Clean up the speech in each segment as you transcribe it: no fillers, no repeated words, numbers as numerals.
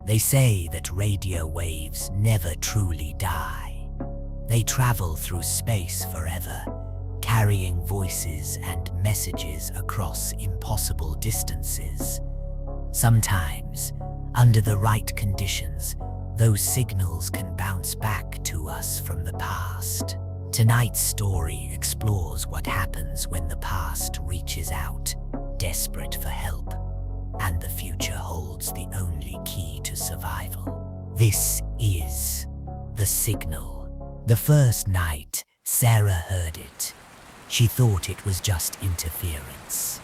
They say that radio waves never truly die. They travel through space forever, carrying voices and messages across impossible distances. Sometimes, under the right conditions, those signals can bounce back to us from the past. Tonight's story explores what happens when the past reaches out, desperate for help, and the future holds the only key to survival. This is the signal. The first night Sarah heard it, she thought it was just interference.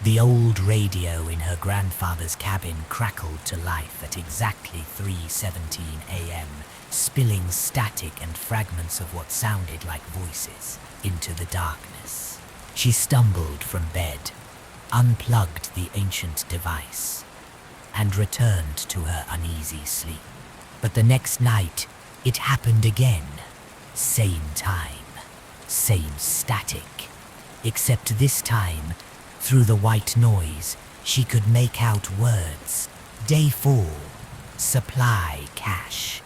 The old radio in her grandfather's cabin crackled to life at exactly 3:17 a.m., spilling static and fragments of what sounded like voices into the darkness. She stumbled from bed, unplugged the ancient device, and returned to her uneasy sleep. But the next night, it happened again. Same time, same static, except this time, through the white noise, she could make out words. Day 4, supply cache.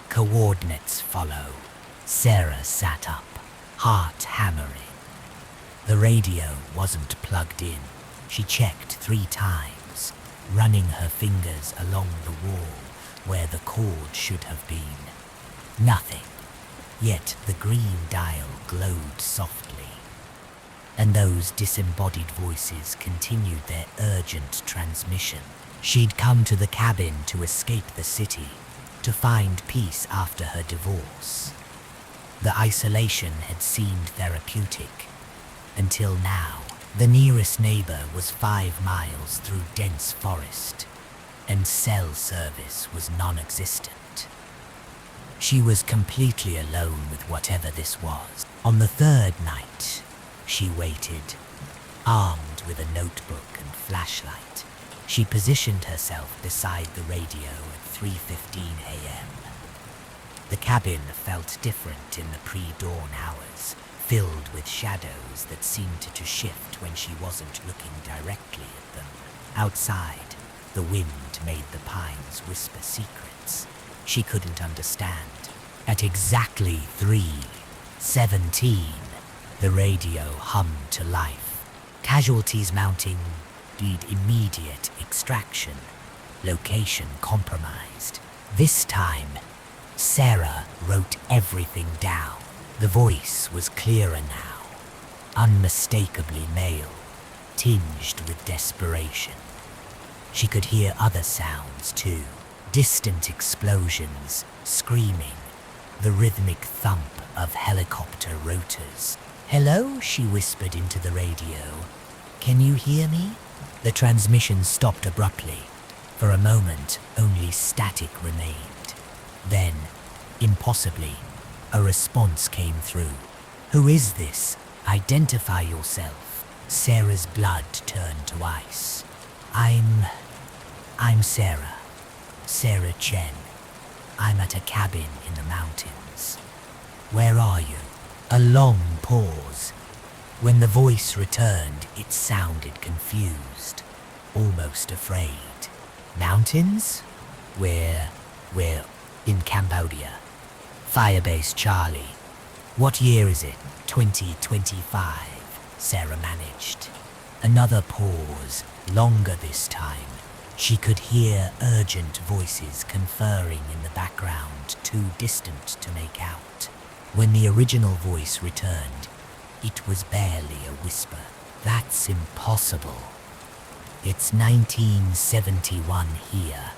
Coordinates follow. Sarah sat up, heart hammering. The radio wasn't plugged in. She checked 3 times, running her fingers along the wall where the cord should have been. Nothing. Yet the green dial glowed softly. And those disembodied voices continued their urgent transmission. She'd come to the cabin to escape the city, to find peace after her divorce. The isolation had seemed therapeutic, until now. The nearest neighbor was 5 miles through dense forest, and cell service was non-existent. She was completely alone with whatever this was. On the 3rd night, she waited, armed with a notebook and flashlight. She positioned herself beside the radio at 3:15 a.m. The cabin felt different in the pre-dawn hours, filled with shadows that seemed to shift when she wasn't looking directly at them. Outside, the wind made the pines whisper secrets she couldn't understand. At exactly 3:17, the radio hummed to life. Casualties mounting, need immediate extraction. Location compromised. This time, Sarah wrote everything down. The voice was clearer now, unmistakably male, tinged with desperation. She could hear other sounds too, distant explosions, screaming, the rhythmic thump of helicopter rotors. "Hello," she whispered into the radio. "Can you hear me?" The transmission stopped abruptly. For a moment, only static remained. Then, impossibly, a response came through. "Who is this? Identify yourself." Sarah's blood turned to ice. I'm Sarah. Sarah Chen. I'm at a cabin in the mountains." "Where are you?" A long pause. When the voice returned, it sounded confused, almost afraid. "Mountains? We're in Cambodia. Firebase Charlie. What year is it?" 2025, Sarah managed. Another pause, longer this time. She could hear urgent voices conferring in the background, too distant to make out. When the original voice returned, it was barely a whisper. "That's impossible. It's 1971 here.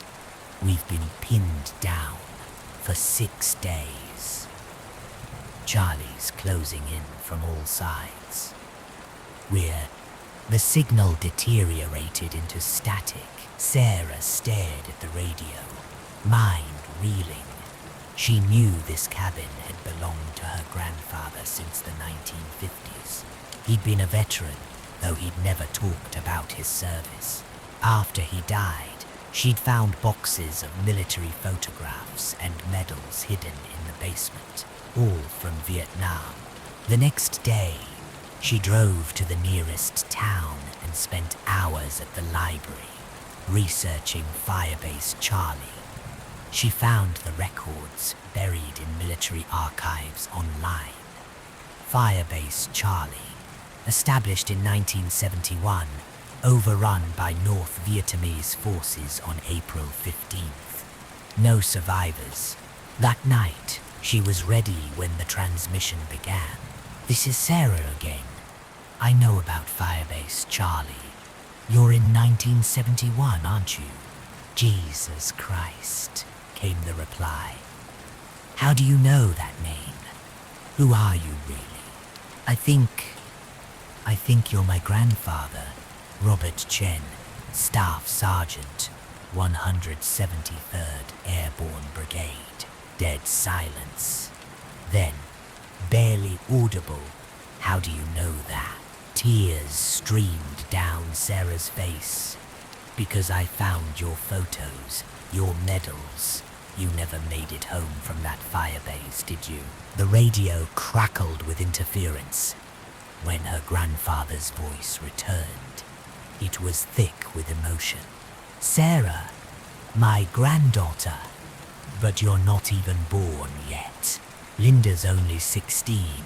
We've been pinned down for 6 days." Charlie's closing in from all sides. The signal deteriorated into static. Sarah stared at the radio, mind reeling. She knew this cabin had belonged to her grandfather since the 1950s. He'd been a veteran, though he'd never talked about his service. After he died, she'd found boxes of military photographs and medals hidden in the basement, all from Vietnam. The next day, she drove to the nearest town and spent hours at the library. researching Firebase Charlie. She found the records buried in military archives online. Firebase Charlie, established in 1971, overrun by North Vietnamese forces on April 15th. No survivors. That night, she was ready when the transmission began. "This is Sarah again. I know about Firebase Charlie. You're in 1971, aren't you?" "Jesus Christ," came the reply. "How do you know that name? Who are you really?" I think you're my grandfather, Robert Chen, Staff Sergeant, 173rd Airborne Brigade." Dead silence. Then, barely audible, "How do you know that?" Tears streamed down Sarah's face. "Because I found your photos, your medals. You never made it home from that firebase, did you?" The radio crackled with interference. When her grandfather's voice returned, it was thick with emotion. "Sarah, my granddaughter. But you're not even born yet. Linda's only 16.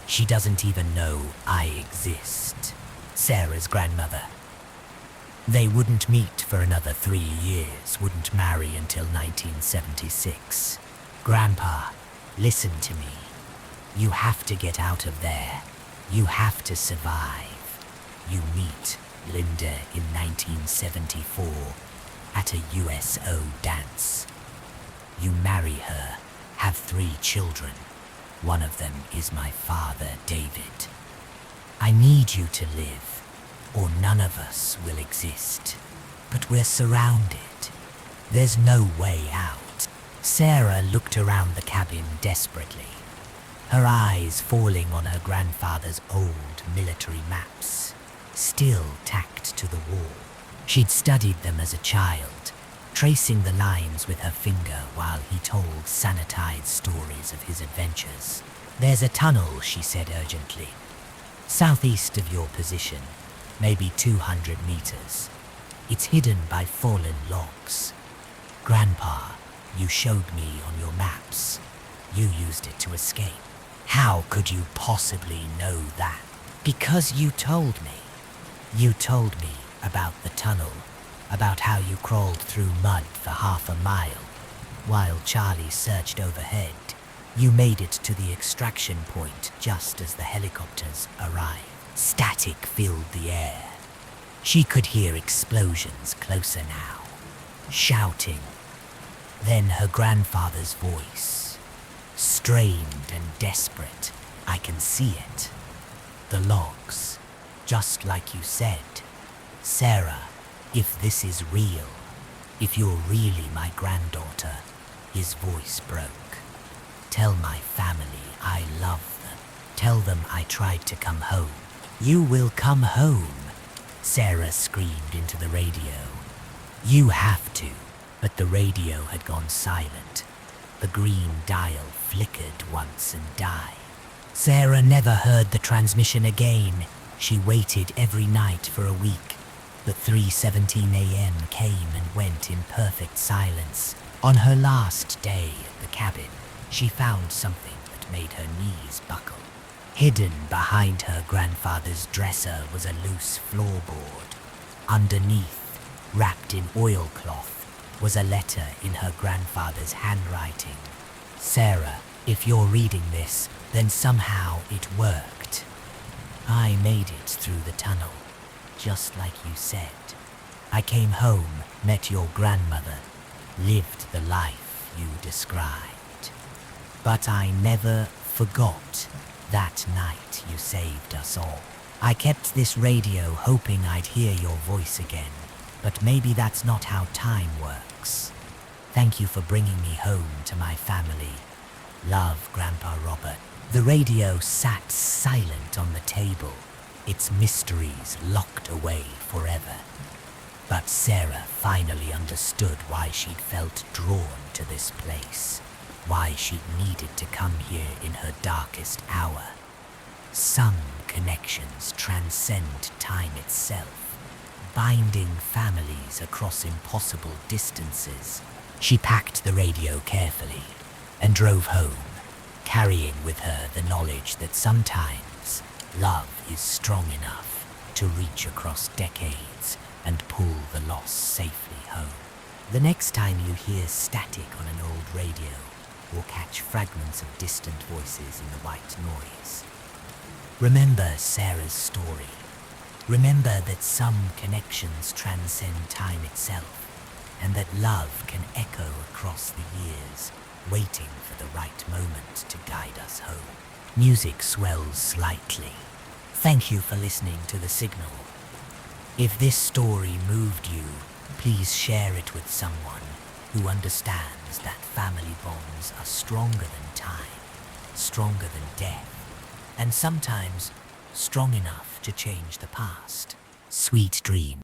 She doesn't even know I exist." Sarah's grandmother. They wouldn't meet for another 3 years, wouldn't marry until 1976. "Grandpa, listen to me. You have to get out of there. You have to survive." You meet Linda in 1974 at a USO dance. You marry her, have 3 children. One of them is my father, David. "I need you to live, or none of us will exist. But we're surrounded. There's no way out." Sarah looked around the cabin desperately, her eyes falling on her grandfather's old military maps, still tacked to the wall. She'd studied them as a child, tracing the lines with her finger while he told sanitized stories of his adventures. "There's a tunnel," she said urgently, "southeast of your position, maybe 200 meters. It's hidden by fallen logs. Grandpa, you showed me on your maps. You used it to escape. How could you possibly know that?" "Because you told me. You told me about the tunnel, about how you crawled through mud for half a mile, while Charlie searched overhead. You made it to the extraction point just as the helicopters arrived." Static filled the air. She could hear explosions closer now, shouting. Then her grandfather's voice, strained and desperate. "I can see it. The logs, just like you said. Sarah, if this is real, if you're really my granddaughter," his voice broke, "tell my family I love them. Tell them I tried to come home." "You will come home," Sarah screamed into the radio. "You have to." But the radio had gone silent. The green dial flickered once and died. Sarah never heard the transmission again. She waited every night for a week. The 3:17 a.m. came and went in perfect silence. On her last day at the cabin, she found something that made her knees buckle. Hidden behind her grandfather's dresser was a loose floorboard. Underneath, wrapped in oilcloth, was a letter in her grandfather's handwriting. "Sarah, if you're reading this, then somehow it worked. I made it through the tunnel, just like you said. I came home, met your grandmother, lived the life you described. But I never forgot that night you saved us all. I kept this radio hoping I'd hear your voice again, but maybe that's not how time works. Thank you for bringing me home to my family. Love, Grandpa Robert." The radio sat silent on the table, its mysteries locked away forever. But Sarah finally understood why she'd felt drawn to this place, why she'd needed to come here in her darkest hour. Some connections transcend time itself, binding families across impossible distances. She packed the radio carefully and drove home, carrying with her the knowledge that sometimes love is strong enough to reach across decades and pull the lost safely home. The next time you hear static on an old radio or catch fragments of distant voices in the white noise, remember Sarah's story. Remember that some connections transcend time itself, and that love can echo across the years, waiting for the right moment to guide us home. Music swells slightly. Thank you for listening to The Signal. If this story moved you, please share it with someone who understands that family bonds are stronger than time, stronger than death, and sometimes strong enough to change the past. Sweet dreams.